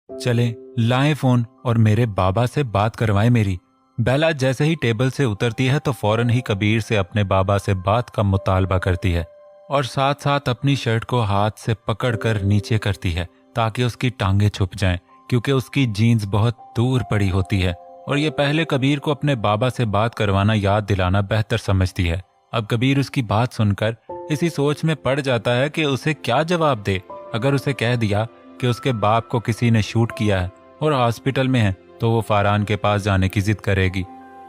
चले लाएं फोन और मेरे बाबा से बात करवाएं मेरी। बेला जैसे ही टेबल से उतरती है तो फौरन ही कबीर से अपने बाबा से बात का मुतालबा करती है और साथ साथ अपनी शर्ट को हाथ से पकड़कर नीचे करती है ताकि उसकी टांगें छुप जाएं, क्योंकि उसकी जीन्स बहुत दूर पड़ी होती है और ये पहले कबीर को अपने बाबा से बात करवाना याद दिलाना बेहतर समझती है। अब कबीर उसकी बात सुनकर इसी सोच में पड़ जाता है कि उसे क्या जवाब दे। अगर उसे कह दिया कि उसके बाप को किसी ने शूट किया है और हॉस्पिटल में है तो वो फरहान के पास जाने की जिद करेगी।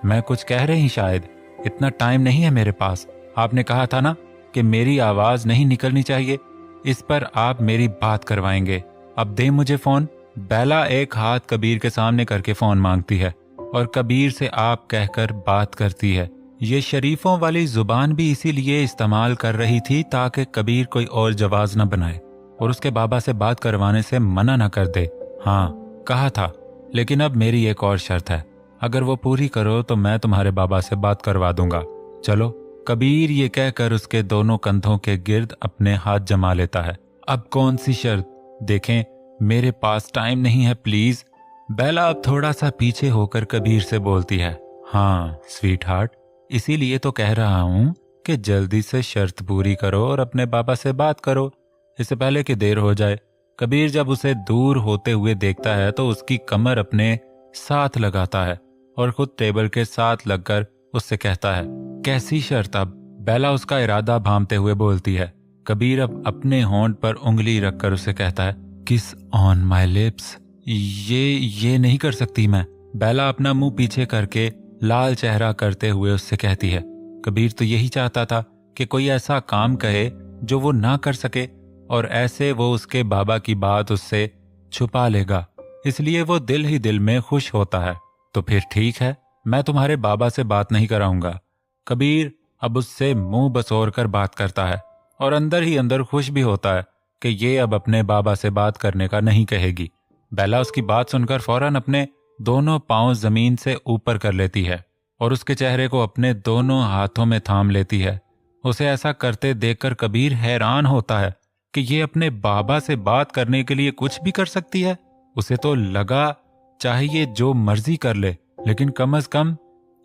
मैं कुछ कह रही शायद, इतना टाइम नहीं है मेरे पास। आपने कहा था ना कि मेरी आवाज नहीं निकलनी चाहिए, इस पर आप मेरी बात करवाएंगे। अब दे मुझे फोन। बेला एक हाथ कबीर के सामने करके फोन मांगती है और कबीर से आप कहकर बात करती है। ये शरीफों वाली जुबान भी इसीलिए इस्तेमाल कर रही थी ताकि कबीर कोई और जवाब न बनाए और उसके बाबा से बात करवाने से मना न कर दे। हाँ कहा था, लेकिन अब मेरी एक और शर्त है, अगर वो पूरी करो तो मैं तुम्हारे बाबा से बात करवा दूंगा। चलो। कबीर ये कहकर उसके दोनों कंधों के गिर्द अपने हाथ जमा लेता है। अब कौन सी शर्त? देखें मेरे पास टाइम नहीं है प्लीज। बेला अब थोड़ा सा पीछे होकर कबीर से बोलती है। हाँ स्वीट हार्ट, इसीलिए तो कह रहा हूं कि जल्दी से शर्त पूरी करो और अपने बाबा से बात करो, इससे पहले कि देर हो जाए। कबीर जब उसे दूर होते हुए देखता है तो उसकी कमर अपने साथ लगाता है और खुद टेबल के साथ लगकर उससे कहता है, कैसी शर्त? अब बेला उसका इरादा भांपते हुए बोलती है। कबीर अब अपने होंठ पर उंगली रखकर उसे कहता है, किस ऑन माई लिप्स। ये नहीं कर सकती मैं। बेला अपना मुंह पीछे करके लाल चेहरा करते हुए उससे कहती है। कबीर तो यही चाहता था कि कोई ऐसा काम कहे जो वो ना कर सके और ऐसे वो उसके बाबा की बात उससे छुपा लेगा, इसलिए वो दिल ही दिल में खुश होता है। तो फिर ठीक है, मैं तुम्हारे बाबा से बात नहीं कराऊंगा। कबीर अब उससे मुंह बसोर कर बात करता है और अंदर ही अंदर खुश भी होता है कि ये अब अपने बाबा से बात करने का नहीं कहेगी। बेला उसकी बात सुनकर फौरन अपने दोनों पांव जमीन से ऊपर कर लेती है और उसके चेहरे को अपने दोनों हाथों में थाम लेती है। उसे ऐसा करते देखकर कबीर हैरान होता है कि ये अपने बाबा से बात करने के लिए कुछ भी कर सकती है। उसे तो लगा चाहे ये जो मर्जी कर ले, लेकिन कम से कम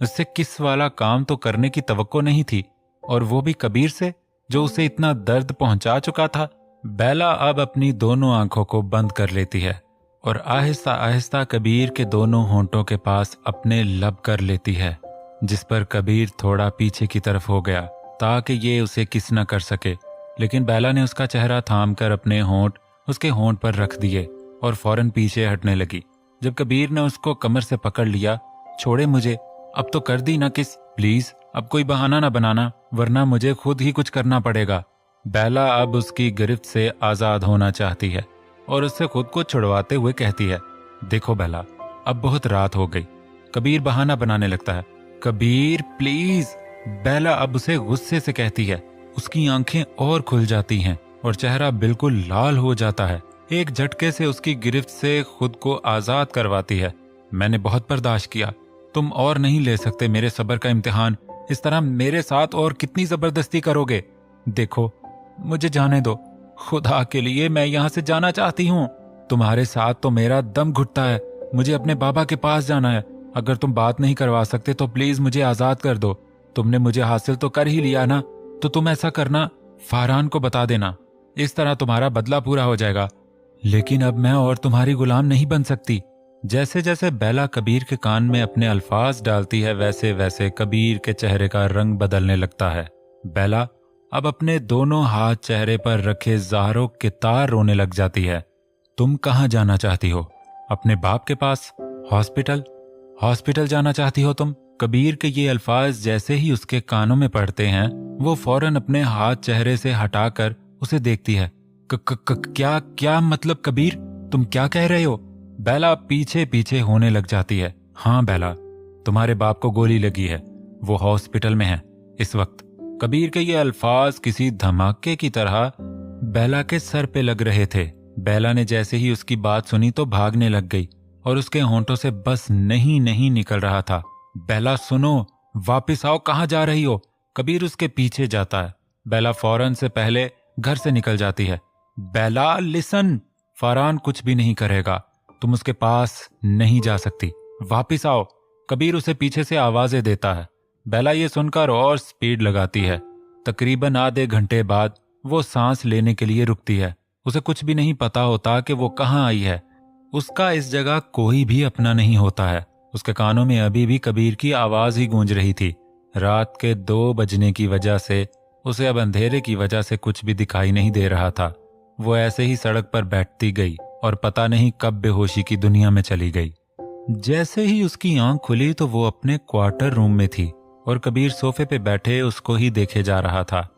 उससे किस वाला काम तो करने की तवक्को नहीं थी, और वो भी कबीर से जो उसे इतना दर्द पहुंचा चुका था। बेला अब अपनी दोनों आंखों को बंद कर लेती है और आहिस्ता आहिस्ता कबीर के दोनों होंठों के पास अपने लब कर लेती है, जिस पर कबीर थोड़ा पीछे की तरफ हो गया ताकि ये उसे किस न कर सके। लेकिन बेला ने उसका चेहरा थाम कर अपने होंठ उसके होंठ पर रख दिए और फौरन पीछे हटने लगी। जब कबीर ने उसको कमर से पकड़ लिया, छोड़े मुझे, अब तो कर दी ना किस, प्लीज अब कोई बहाना ना बनाना, वरना मुझे खुद ही कुछ करना पड़ेगा। बेला अब उसकी गिरफ्त से आजाद होना चाहती है और उससे खुद को छुड़वाते हुए कहती है, देखो बेला अब बहुत रात हो गई। कबीर बहाना बनाने लगता है। कबीर प्लीज। बेला अब उसे गुस्से से कहती है। उसकी आंखें और खुल जाती हैं और चेहरा बिल्कुल लाल हो जाता है। एक झटके से उसकी गिरफ्त से खुद को आजाद करवाती है। मैंने बहुत बर्दाश्त किया, तुम और नहीं ले सकते मेरे सब्र का इम्तिहान। इस तरह मेरे साथ और कितनी जबरदस्ती करोगे? देखो मुझे जाने दो, खुदा के लिए मैं यहाँ से जाना चाहती हूँ। तुम्हारे साथ तो मेरा दम घुटता है, मुझे अपने बाबा के पास जाना है। अगर तुम बात नहीं करवा सकते तो प्लीज मुझे आजाद कर दो। तुमने मुझे हासिल तो कर ही लिया ना, तो तुम ऐसा करना, फरहान को बता देना, इस तरह तुम्हारा बदला पूरा हो जाएगा। लेकिन अब मैं और तुम्हारी गुलाम नहीं बन सकती। जैसे जैसे बेला कबीर के कान में अपने अल्फाज डालती है, वैसे वैसे कबीर के चेहरे का रंग बदलने लगता है। बेला अब अपने दोनों हाथ चेहरे पर रखे ज़ाहरों के तार रोने लग जाती है। तुम कहाँ जाना चाहती हो? अपने बाप के पास? हॉस्पिटल? हॉस्पिटल जाना चाहती हो तुम? कबीर के ये अल्फाज जैसे ही उसके कानों में पड़ते हैं, वो फौरन अपने हाथ चेहरे से हटाकर उसे देखती है। क्या मतलब कबीर, तुम क्या कह रहे हो? बेला पीछे पीछे होने लग जाती है। हाँ बेला, तुम्हारे बाप को गोली लगी है, वो हॉस्पिटल में है इस वक्त। कबीर के ये अल्फाज किसी धमाके की तरह बेला के सर पे लग रहे थे। बेला ने जैसे ही उसकी बात सुनी तो भागने लग गई और उसके होंठों से बस नहीं निकल रहा था। बेला सुनो, वापिस आओ, कहाँ जा रही हो? कबीर उसके पीछे जाता है। बेला फौरन से पहले घर से निकल जाती है। बेला लिसन, फरहान कुछ भी नहीं करेगा, तुम उसके पास नहीं जा सकती, वापिस आओ। कबीर उसे पीछे से आवाजें देता है। बेला ये सुनकर और स्पीड लगाती है। तकरीबन आधे घंटे बाद वो सांस लेने के लिए रुकती है। उसे कुछ भी नहीं पता होता कि वो कहाँ आई है। उसका इस जगह कोई भी अपना नहीं होता है। उसके कानों में अभी भी कबीर की आवाज ही गूंज रही थी। रात के 2 बजने की वजह से उसे अब अंधेरे की वजह से कुछ भी दिखाई नहीं दे रहा था। वो ऐसे ही सड़क पर बैठती गई और पता नहीं कब बेहोशी की दुनिया में चली गई। जैसे ही उसकी आंख खुली तो वो अपने क्वार्टर रूम में थी और कबीर सोफे पे बैठे उसको ही देखे जा रहा था।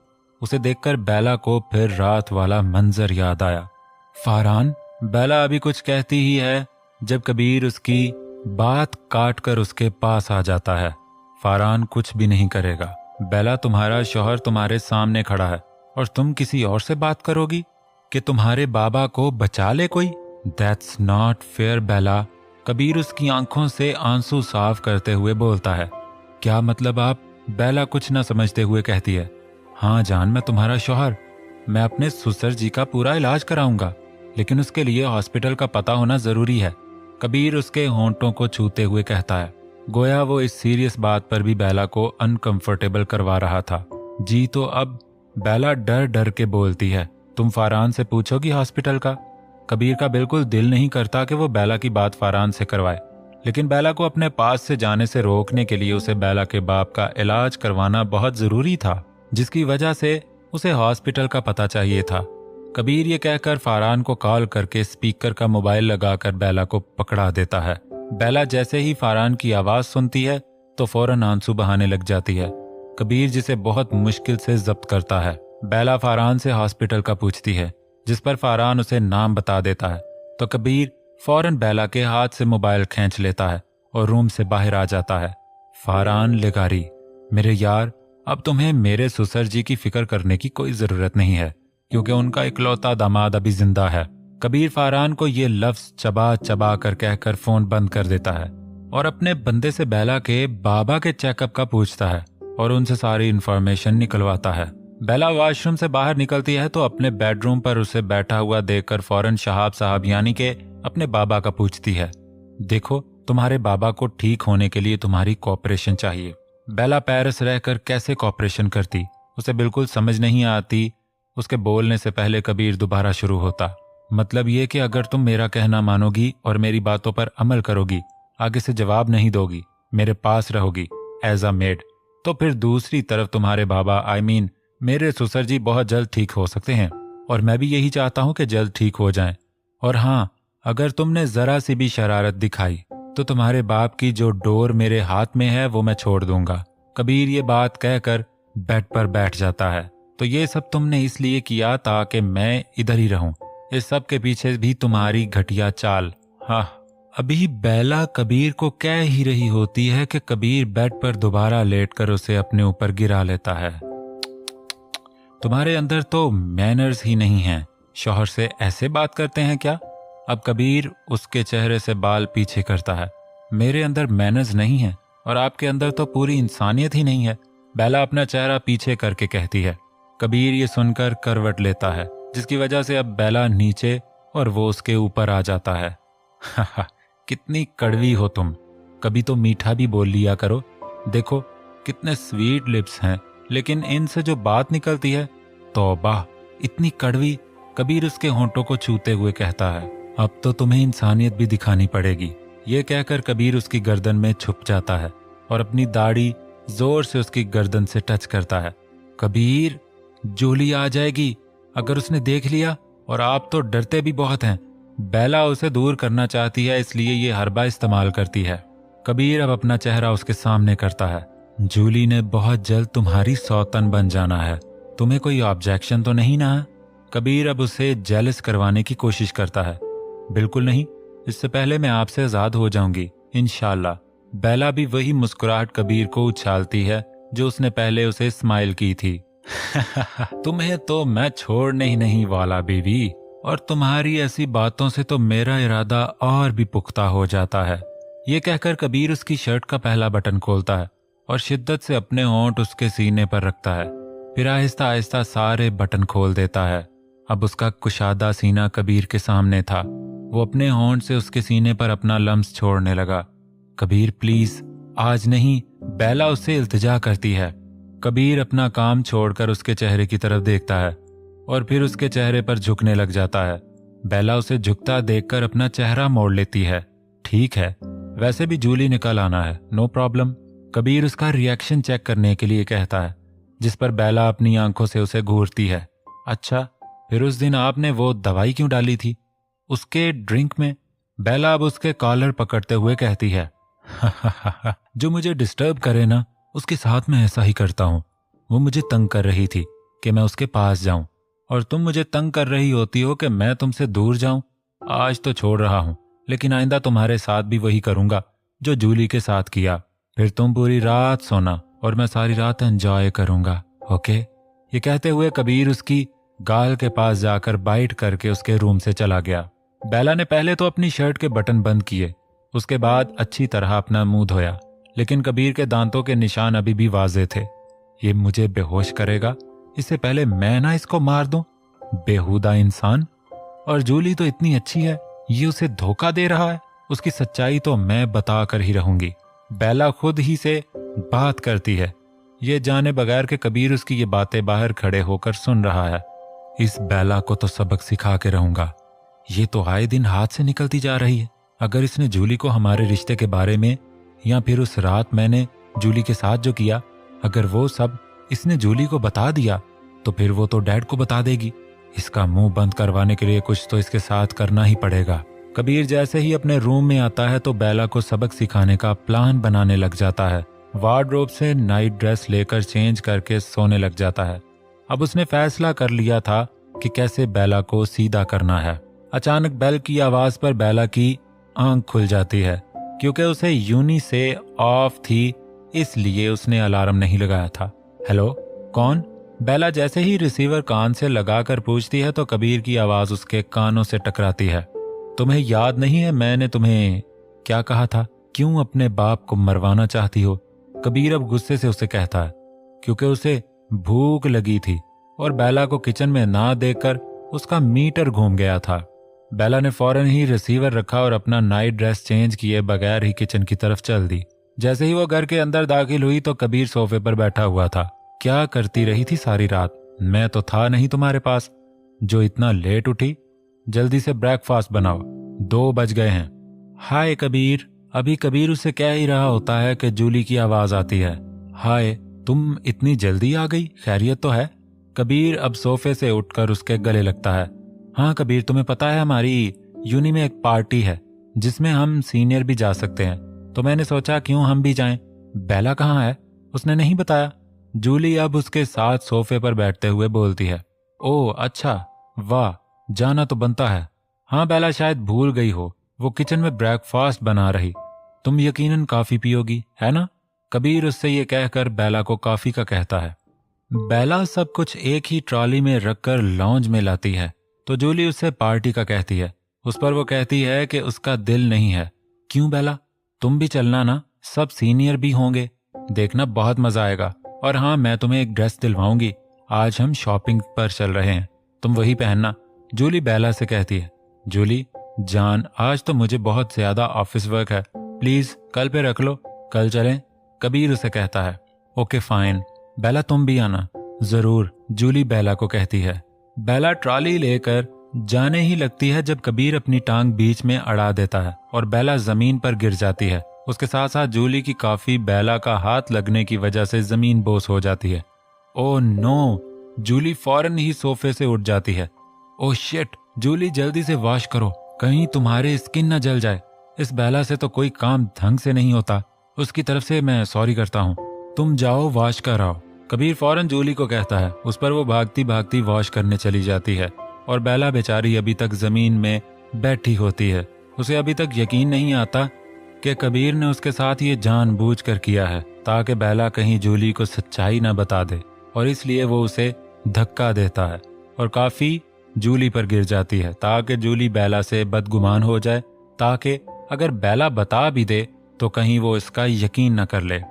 उसे देखकर बेला को फिर रात वाला मंजर याद आया। फारान, बेला अभी कुछ कहती ही है जब कबीर उसकी बात काट कर उसके पास आ जाता है। फारान कुछ भी नहीं करेगा। बेला, तुम्हारा शौहर तुम्हारे सामने खड़ा है और तुम किसी और से बात करोगी कि तुम्हारे बाबा को बचा ले कोई? दैट्स नॉट फेयर बेला। कबीर उसकी आंखों से आंसू साफ करते हुए बोलता है। क्या मतलब आप? बेला कुछ न समझते हुए कहती है। हाँ जान, मैं तुम्हारा शौहर। मैं अपने ससुर जी का पूरा इलाज कराऊंगा, लेकिन उसके लिए हॉस्पिटल का पता होना जरूरी है। कबीर उसके होंठों को छूते हुए कहता है, गोया वो इस सीरियस बात पर भी बेला को अनकंफर्टेबल करवा रहा था। जी तो अब? बेला डर डर के बोलती है। तुम फारान से पूछोगी हॉस्पिटल का? कबीर का बिल्कुल दिल नहीं करता कि वो बेला की बात फारान से करवाए, लेकिन बेला को अपने पास से जाने से रोकने के लिए उसे बेला के बाप का इलाज करवाना बहुत जरूरी था, जिसकी वजह से उसे हॉस्पिटल का पता चाहिए था। कबीर ये कहकर फारान को कॉल करके स्पीकर का मोबाइल लगाकर बेला को पकड़ा देता है। बेला जैसे ही फारान की आवाज सुनती है तो फौरन आंसू बहाने लग जाती है। कबीर जिसे बहुत मुश्किल से जब्त करता है। बेला फारान से हॉस्पिटल का पूछती है, जिस पर फारान उसे नाम बता देता है। तो कबीर फौरन बेला के हाथ से मोबाइल खींच लेता है और रूम से बाहर आ जाता है। फारान लेगारी, मेरे यार, अब तुम्हें मेरे ससुर जी की फिक्र करने की कोई जरूरत नहीं है, क्योंकि उनका इकलौता दामाद अभी जिंदा है। कबीर फारान को ये लफ्ज चबा चबा कर कहकर फोन बंद कर देता है और अपने बंदे से बेला के बाबा के चेकअप का पूछता है और उनसे सारी इंफॉर्मेशन निकलवाता है। बेला वॉशरूम से बाहर निकलती है तो अपने बेडरूम पर उसे बैठा हुआ देखकर फौरन शहाब साहब यानी के अपने बाबा का पूछती है। देखो, तुम्हारे बाबा को ठीक होने के लिए तुम्हारी कोऑपरेशन चाहिए। बेला पेरिस रहकर कैसे कोऑपरेशन करती, उसे बिल्कुल समझ नहीं आती। उसके बोलने से पहले कबीर दोबारा शुरू होता। मतलब ये कि अगर तुम मेरा कहना मानोगी और मेरी बातों पर अमल करोगी, आगे से जवाब नहीं दोगी, मेरे पास रहोगी एज अ मेड, तो फिर दूसरी तरफ तुम्हारे बाबा मेरे ससुर जी बहुत जल्द ठीक हो सकते हैं और मैं भी यही चाहता हूं कि जल्द ठीक हो जाएं। और हाँ, अगर तुमने जरा सी भी शरारत दिखाई तो तुम्हारे बाप की जो डोर मेरे हाथ में है वो मैं छोड़ दूंगा। कबीर ये बात कहकर बेड पर बैठ जाता है। तो ये सब तुमने इसलिए किया ताकि मैं इधर ही रहूं। इस सब के पीछे भी तुम्हारी घटिया चाल। हाँ, अभी बेला कबीर को कह ही रही होती है कि कबीर बेड पर दोबारा लेटकर उसे अपने ऊपर गिरा लेता है। तुम्हारे अंदर तो मैनर्स ही नहीं हैं, शौहर से ऐसे बात करते हैं क्या? अब कबीर उसके चेहरे से बाल पीछे करता है। मेरे अंदर मैनर्स नहीं है और आपके अंदर तो पूरी इंसानियत ही नहीं है, बेला अपना चेहरा पीछे करके कहती है। कबीर ये सुनकर करवट लेता है, जिसकी वजह से अब बेला नीचे और वो उसके ऊपर आ जाता है। कितनी कड़वी हो तुम, कभी तो मीठा भी बोल लिया करो। देखो कितने स्वीट लिप्स हैं, लेकिन इनसे जो बात निकलती है, तौबा, इतनी कड़वी। कबीर उसके होंठों को छूते हुए कहता है, अब तो तुम्हें इंसानियत भी दिखानी पड़ेगी। ये कहकर कबीर उसकी गर्दन में छुप जाता है और अपनी दाढ़ी जोर से उसकी गर्दन से टच करता है। कबीर, जूली आ जाएगी अगर उसने देख लिया, और आप तो डरते भी बहुत हैं। बेला उसे दूर करना चाहती है, इसलिए ये हरबा इस्तेमाल करती है। कबीर अब अपना चेहरा उसके सामने करता है। जूली ने बहुत जल्द तुम्हारी सौतन बन जाना है, तुम्हें कोई ऑब्जेक्शन तो नहीं ना? कबीर अब उसे जेलस करवाने की कोशिश करता है। बिल्कुल नहीं, इससे पहले मैं आपसे आजाद हो जाऊंगी इंशाल्लाह। बेला भी वही मुस्कुराहट कबीर को उछालती है जो उसने पहले उसे स्माइल की थी। तुम्हें तो मैं छोड़ने ही नहीं वाला बीवी, और तुम्हारी ऐसी बातों से तो मेरा इरादा और भी पुख्ता हो जाता है। ये कहकर कबीर उसकी शर्ट का पहला बटन खोलता है और शिद्दत से अपने होंठ उसके सीने पर रखता है, फिर आहिस्ता आहिस्ता सारे बटन खोल देता है। अब उसका कुशादा सीना कबीर के सामने था। वो अपने होंठ से उसके सीने पर अपना लम्स छोड़ने लगा। कबीर प्लीज, आज नहीं, बेला उससे इल्तिजा करती है। कबीर अपना काम छोड़कर उसके चेहरे की तरफ देखता है और फिर उसके चेहरे पर झुकने लग जाता है। बेला उसे झुकता देखकर अपना चेहरा मोड़ लेती है। ठीक है, वैसे भी जूली निकल आना है, नो प्रॉब्लम। कबीर उसका रिएक्शन चेक करने के लिए कहता है, जिस पर बेला अपनी आंखों से उसे घूरती है। अच्छा, फिर उस दिन आपने वो दवाई क्यों डाली थी उसके ड्रिंक में? बेला अब उसके कॉलर पकड़ते हुए कहती है, जो मुझे डिस्टर्ब करे ना, उसके साथ मैं ऐसा ही करता हूँ। वो मुझे तंग कर रही थी कि मैं उसके पास जाऊं, और तुम मुझे तंग कर रही होती हो कि मैं तुमसे दूर जाऊं। आज तो छोड़ रहा हूं, लेकिन आइंदा तुम्हारे साथ भी वही करूंगा जो जूली के साथ किया। फिर तुम पूरी रात सोना और मैं सारी रात एंजॉय करूंगा, ओके? ये कहते हुए कबीर उसकी गाल के पास जाकर बाइट करके उसके रूम से चला गया। बेला ने पहले तो अपनी शर्ट के बटन बंद किए, उसके बाद अच्छी तरह अपना मुंह धोया, लेकिन कबीर के दांतों के निशान अभी भी वाजे थे। ये मुझे बेहोश करेगा, इससे पहले मैं ना इसको मार दूं, बेहुदा इंसान। और जूली तो इतनी अच्छी है, ये उसे धोखा दे रहा है। उसकी सच्चाई तो मैं बता कर ही रहूंगी। बेला खुद ही से बात करती है, ये जाने बगैर कि कबीर उसकी ये बातें बाहर खड़े होकर सुन रहा है। इस बेला को तो सबक सिखा के रहूंगा। ये तो आए दिन हाथ से निकलती जा रही है। अगर इसने जूली को हमारे रिश्ते के बारे में, या फिर उस रात मैंने जूली के साथ जो किया, अगर वो सब इसने जूली को बता दिया, तो फिर वो तो डैड को बता देगी। इसका मुंह बंद करवाने के लिए कुछ तो इसके साथ करना ही पड़ेगा। कबीर जैसे ही अपने रूम में आता है तो बेला को सबक सिखाने का प्लान बनाने लग जाता है। वार्डरोब से नाइट ड्रेस लेकर चेंज करके सोने लग जाता है। अब उसने फैसला कर लिया था कि कैसे बेला को सीधा करना है। अचानक बेल की आवाज पर बेला की आंख खुल जाती है। क्योंकि उसे यूनी से ऑफ थी, इसलिए उसने अलार्म नहीं लगाया था। हेलो, कौन? बेला जैसे ही रिसीवर कान से लगाकर पूछती है तो कबीर की आवाज उसके कानों से टकराती है। तुम्हें याद नहीं है मैंने तुम्हें क्या कहा था? क्यों अपने बाप को मरवाना चाहती हो? कबीर अब गुस्से से उसे कहता है, क्योंकि उसे भूख लगी थी और बेला को किचन में ना देखकर उसका मीटर घूम गया था। बेला ने फौरन ही रिसीवर रखा और अपना नाइट ड्रेस चेंज किए बगैर ही किचन की तरफ चल दी। जैसे ही वो घर के अंदर दाखिल हुई तो कबीर सोफे पर बैठा हुआ था। क्या करती रही थी सारी रात? मैं तो था नहीं तुम्हारे पास, जो इतना लेट उठी। जल्दी से ब्रेकफास्ट बनाओ, 2 बज गए हैं। हाय कबीर। अभी कबीर उसे कह ही रहा होता है कि जूली की आवाज आती है। हाय, तुम इतनी जल्दी आ गई, खैरियत तो है? कबीर अब सोफे से उठकर उसके गले लगता है। हाँ कबीर, तुम्हें पता है हमारी यूनी में एक पार्टी है जिसमें हम सीनियर भी जा सकते हैं, तो मैंने सोचा क्यों हम भी जाएं। बेला कहाँ है? उसने नहीं बताया। जूली अब उसके साथ सोफे पर बैठते हुए बोलती है, ओह अच्छा, वाह, जाना तो बनता है। हाँ, बेला शायद भूल गई हो, वो किचन में ब्रेकफास्ट बना रही। तुम यकीनन काफी पियोगी, है ना? कबीर उससे ये कहकर बेला को काफी का कहता है। बेला सब कुछ एक ही ट्रॉली में रखकर लॉन्ज में लाती है तो जूली उससे पार्टी का कहती है। उस पर वो कहती है कि उसका दिल नहीं है। क्यों बेला, तुम भी चलना ना, सब सीनियर भी होंगे, देखना बहुत मजा आएगा। और हाँ, मैं तुम्हें एक ड्रेस दिलवाऊंगी, आज हम शॉपिंग पर चल रहे हैं, तुम वही पहनना, जूली बेला से कहती है। जूली जान, आज तो मुझे बहुत ज्यादा ऑफिस वर्क है, प्लीज कल पे रख लो, कल चलें? कबीर उसे कहता है। ओके फाइन, बेला तुम भी आना। जरूर, जूली बेला को कहती है। बेला ट्रॉली लेकर जाने ही लगती है जब कबीर अपनी टांग बीच में अड़ा देता है और बेला जमीन पर गिर जाती है। उसके साथ साथ जूली की काफी बेला का हाथ लगने की वजह से जमीन बोस हो जाती है। ओह नो, जूली फौरन ही सोफे से उठ जाती है। ओह शिट, जूली जल्दी से वॉश करो, कहीं तुम्हारे स्किन न जल जाए। इस बेला से तो कोई काम ढंग से नहीं होता, उसकी तरफ से मैं सॉरी करता हूँ, तुम जाओ वॉश कराओ। कबीर फौरन जूली को कहता है। उस पर वो भागती भागती वॉश करने चली जाती है और बेला बेचारी अभी तक जमीन में बैठी होती है। उसे अभी तक यकीन नहीं आता कि कबीर ने उसके साथ ये जानबूझकर किया है ताकि बेला कहीं जूली को सच्चाई न बता दे, और इसलिए वो उसे धक्का देता है और काफी जूली पर गिर जाती है ताकि जूली बेला से बदगुमान हो जाए, ताकि अगर बेला बता भी दे तो कहीं वो इसका यकीन न कर ले।